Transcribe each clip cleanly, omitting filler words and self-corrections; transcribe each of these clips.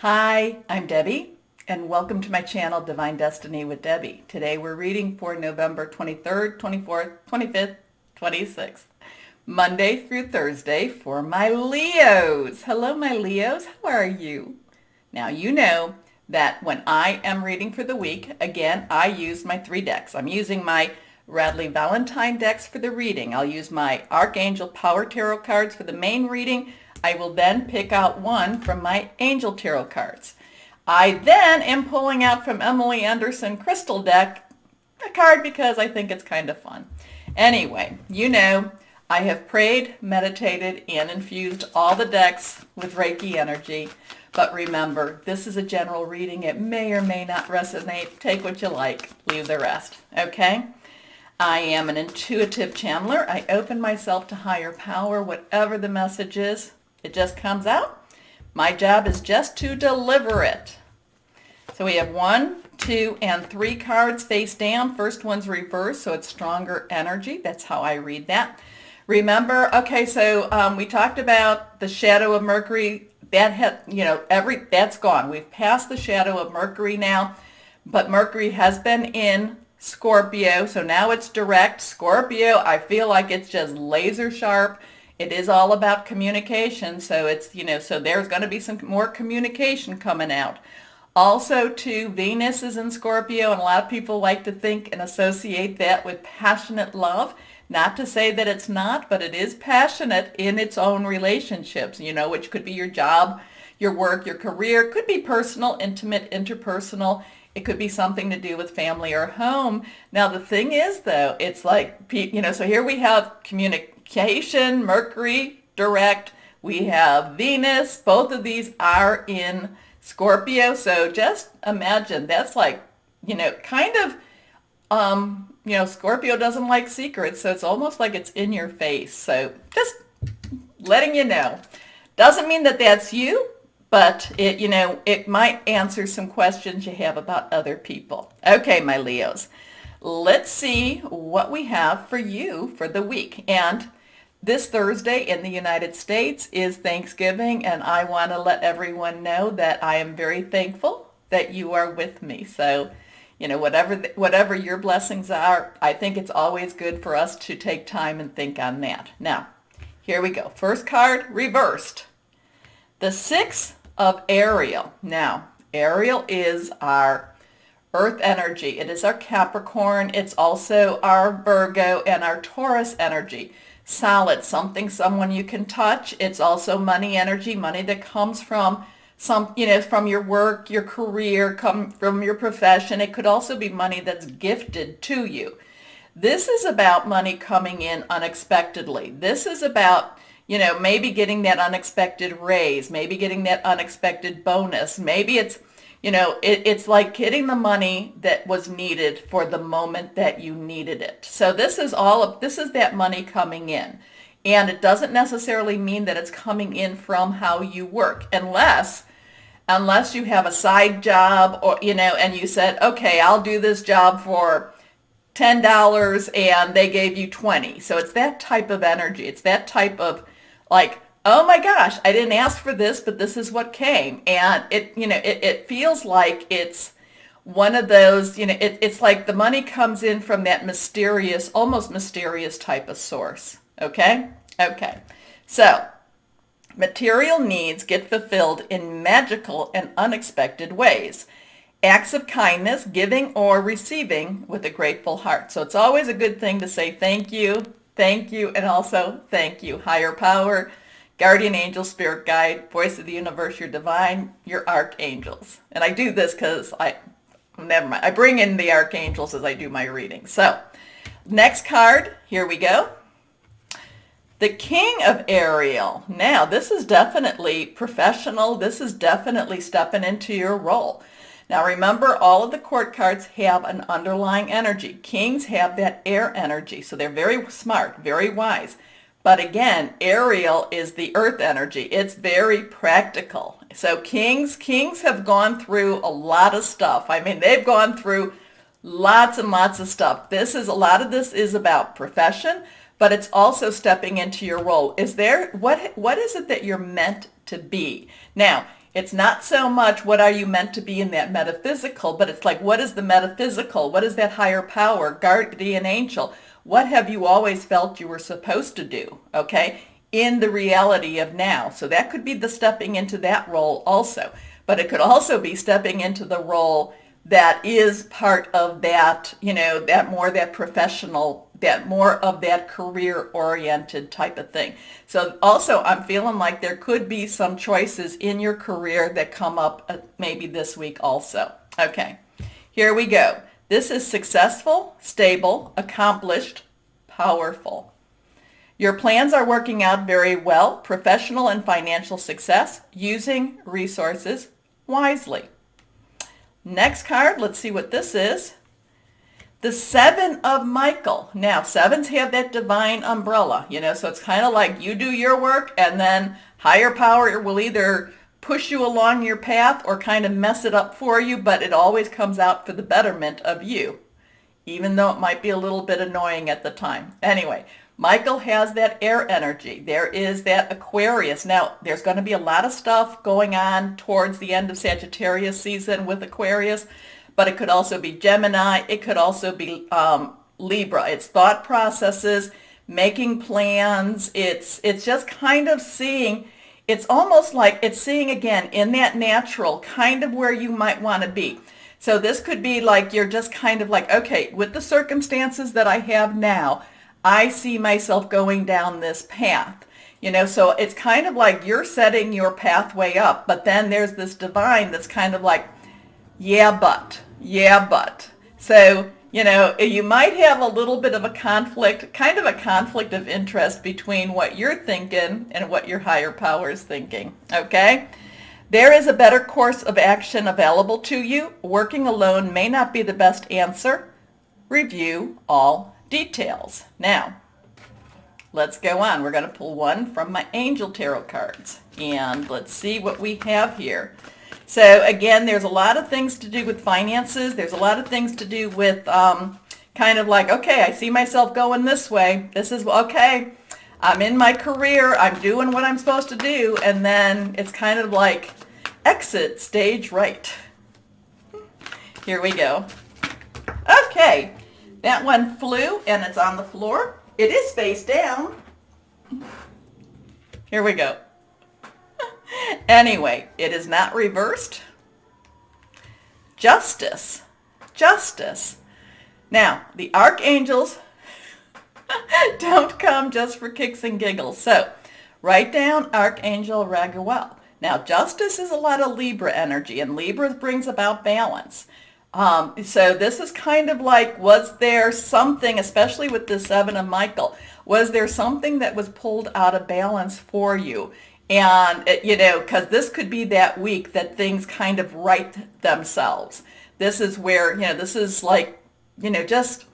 Hi, I'm Debbie, and welcome to my channel, Divine Destiny with Debbie. Today we're reading for November 23rd, 24th, 25th, 26th, Monday through Thursday for my Leos. Hello, my Leos. How are you? Now, you know that when I am reading for the week, again, I use my 3 decks. I'm using my Radley Valentine decks for the reading. I'll use my Archangel Power Tarot cards for the main reading. I will then pick out one from my Angel Tarot cards. I then am pulling out from Emily Anderson Crystal deck a card because I think it's kind of fun. Anyway, you know, I have prayed, meditated, and infused all the decks with Reiki energy. But remember, this is a general reading. It may or may not resonate. Take what you like, leave the rest, okay? I am an intuitive channeler. I open myself to higher power, whatever the message is. It just comes out. My job is just to deliver it. So we have 1, 2, and 3 cards face down. First one's reversed, so it's stronger energy. That's how I read that. Remember, okay, so we talked about the shadow of Mercury. That had, that's gone. We've passed the shadow of Mercury now, but Mercury has been in Scorpio, so now it's direct. Scorpio, I feel like it's just laser sharp. It is all about communication, so it's, so there's going to be some more communication coming out. Also, too, Venus is in Scorpio, and a lot of people like to think and associate that with passionate love. Not to say that it's not, but it is passionate in its own relationships, which could be your job, your work, your career. It could be personal, intimate, interpersonal. It could be something to do with family or home. Now, the thing is, though, it's like, so here we have communication, Mercury, direct. We have Venus. Both of these are in Scorpio. So just imagine that's like, kind of, Scorpio doesn't like secrets. So it's almost like it's in your face. So just letting you know. Doesn't mean that that's you, but it might answer some questions you have about other people. Okay, my Leos. Let's see what we have for you for the week. And this Thursday in the United States is Thanksgiving, and I want to let everyone know that I am very thankful that you are with me. So, whatever your blessings are, I think it's always good for us to take time and think on that. Now, here we go. First card, reversed. The 6 of Ariel. Now, Ariel is our Earth energy. It is our Capricorn. It's also our Virgo and our Taurus energy. Solid, someone you can touch. It's also money energy, money that comes from from your work, your career, come from your profession. It could also be money that's gifted to you. This is about money coming in unexpectedly. This is about, maybe getting that unexpected raise, maybe getting that unexpected bonus. Maybe it's, it's like getting the money that was needed for the moment that you needed it. So this is that money coming in. And it doesn't necessarily mean that it's coming in from how you work, unless you have a side job or, and you said, okay, I'll do this job for $10 and they gave you 20. So it's that type of energy. It's that type of like, oh my gosh, I didn't ask for this, but this is what came. And it feels like it's one of those, it's like the money comes in from that mysterious, almost mysterious type of source. Okay? Okay. So, material needs get fulfilled in magical and unexpected ways. Acts of kindness, giving or receiving with a grateful heart. So it's always a good thing to say thank you, and also thank you. Higher power, guardian angel, spirit guide, voice of the universe, your divine, your archangels. And I do this because I bring in the archangels as I do my reading. So, next card, here we go. The King of Ariel. Now, this is definitely professional. This is definitely stepping into your role. Now, remember, all of the court cards have an underlying energy. Kings have that air energy, so they're very smart, very wise. But again, Ariel is the earth energy. It's very practical. So kings have gone through a lot of stuff. I mean, they've gone through lots and lots of stuff. A lot of this is about profession, but it's also stepping into your role. What is it that you're meant to be? Now, It's not so much what are you meant to be in that metaphysical, but it's like, what is the metaphysical? What is that higher power, guardian angel? What have you always felt you were supposed to do, okay, in the reality of now? So that could be the stepping into that role also. But it could also be stepping into the role that is part of that, that professional, that more of that career-oriented type of thing. So also, I'm feeling like there could be some choices in your career that come up maybe this week also. Okay, here we go. This is successful, stable, accomplished, powerful. Your plans are working out very well, professional and financial success, using resources wisely. Next card, let's see what this is. The Seven of Michael. Now, sevens have that divine umbrella, so it's kind of like you do your work and then higher power will either push you along your path or kind of mess it up for you, but it always comes out for the betterment of you, even though it might be a little bit annoying at the time. Anyway, Michael has that air energy. There is that Aquarius. Now, there's going to be a lot of stuff going on towards the end of Sagittarius season with Aquarius, but it could also be Gemini. It could also be Libra. It's thought processes, making plans. It's just kind of seeing, it's almost like it's seeing again in that natural, kind of where you might want to be. So this could be like you're just kind of like, okay, with the circumstances that I have now, I see myself going down this path, so it's kind of like you're setting your pathway up, but then there's this divine that's kind of like, yeah, but. So, you might have a little bit of a conflict, kind of a conflict of interest between what you're thinking and what your higher power is thinking, okay? There is a better course of action available to you. Working alone may not be the best answer. Review all details. Now, let's go on. We're going to pull one from my Angel Tarot cards, and let's see what we have here. So again, there's a lot of things to do with finances. There's a lot of things to do with kind of like, okay, I see myself going this way. This is, okay, I'm in my career. I'm doing what I'm supposed to do. And then it's kind of like exit stage right. Here we go. Okay. That one flew and it's on the floor. It is face down. Here we go. Anyway, it is not reversed. Justice. Now, the archangels don't come just for kicks and giggles. So, write down Archangel Raguel. Now, justice is a lot of Libra energy, and Libra brings about balance. So this is kind of like, was there something, especially with the Seven of Michael, was there something that was pulled out of balance for you? And, because this could be that week that things kind of right themselves. This is where, this is like, just,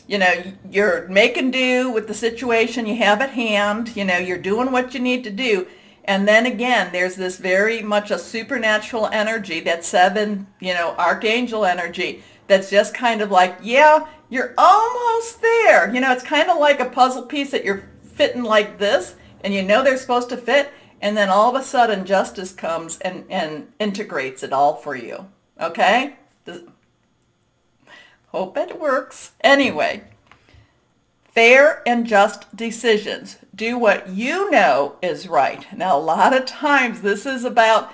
you're making do with the situation you have at hand. You're doing what you need to do. And then again, there's this very much a supernatural energy, that seven, archangel energy, that's just kind of like, yeah, you're almost there. It's kind of like a puzzle piece that you're fitting like this, and they're supposed to fit, and then all of a sudden justice comes and integrates it all for you. Okay? Hope it works. Anyway. Fair and just decisions. Do what you know is right. Now, a lot of times this is about,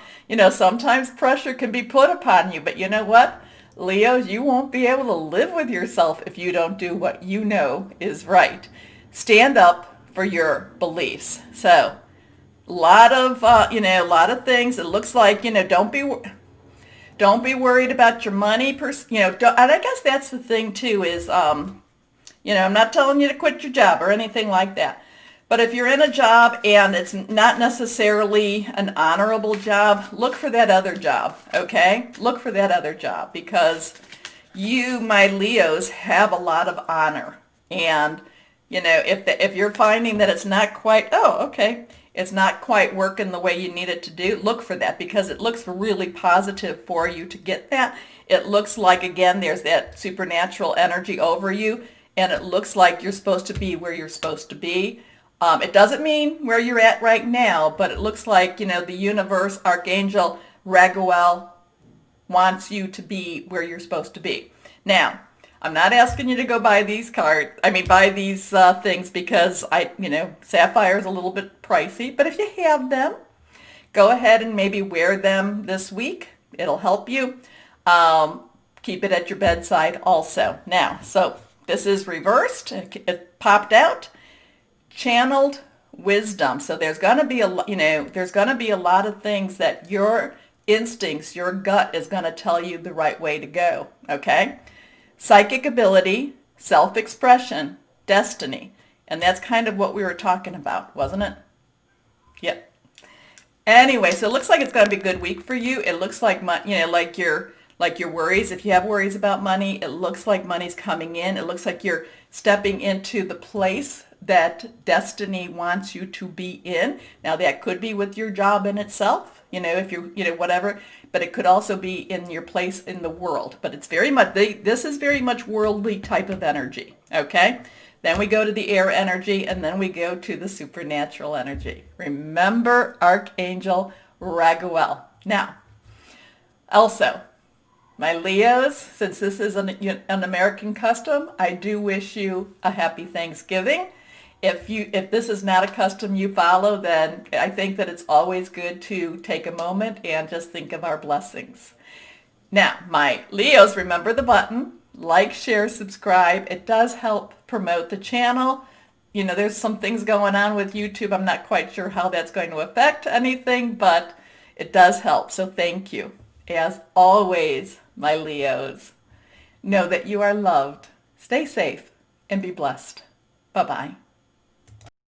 sometimes pressure can be put upon you, but you know what? Leos, you won't be able to live with yourself if you don't do what you know is right. Stand up for your beliefs. So, a lot of things. It looks like, don't be worried about your money. And I guess that's the thing too is, I'm not telling you to quit your job or anything like that. But if you're in a job and it's not necessarily an honorable job, look for that other job, okay? Look for that other job because you, my Leos, have a lot of honor. And, if you're finding that it's not quite, it's not quite working the way you need it to do, look for that because it looks really positive for you to get that. It looks like, again, there's that supernatural energy over you. And it looks like you're supposed to be where you're supposed to be. It doesn't mean where you're at right now, but it looks like, the universe, Archangel Raguel wants you to be where you're supposed to be. Now, I'm not asking you to go buy these buy these things because sapphire is a little bit pricey, but if you have them, go ahead and maybe wear them this week. It'll help you. Keep it at your bedside also. Now, so this is reversed. It popped out. Channeled wisdom. So there's going to be there's going to be a lot of things that your instincts, your gut is going to tell you the right way to go. Okay? Psychic ability, self-expression, destiny. And that's kind of what we were talking about, wasn't it? Yep. Anyway, so it looks like it's going to be a good week for you. It looks like, like your worries. If you have worries about money, it looks like money's coming in. It looks like you're stepping into the place that destiny wants you to be in. Now, that could be with your job in itself, if you're, whatever, but it could also be in your place in the world. But it's very much, this is very much worldly type of energy, okay? Then we go to the air energy, and then we go to the supernatural energy. Remember Archangel Raguel. Now, also, my Leos, since this is an American custom, I do wish you a happy Thanksgiving. If this is not a custom you follow, then I think that it's always good to take a moment and just think of our blessings. Now, my Leos, remember the button. Like, share, subscribe. It does help promote the channel. There's some things going on with YouTube. I'm not quite sure how that's going to affect anything, but it does help. So thank you. As always, my Leos, know that you are loved. Stay safe and be blessed. Bye-bye.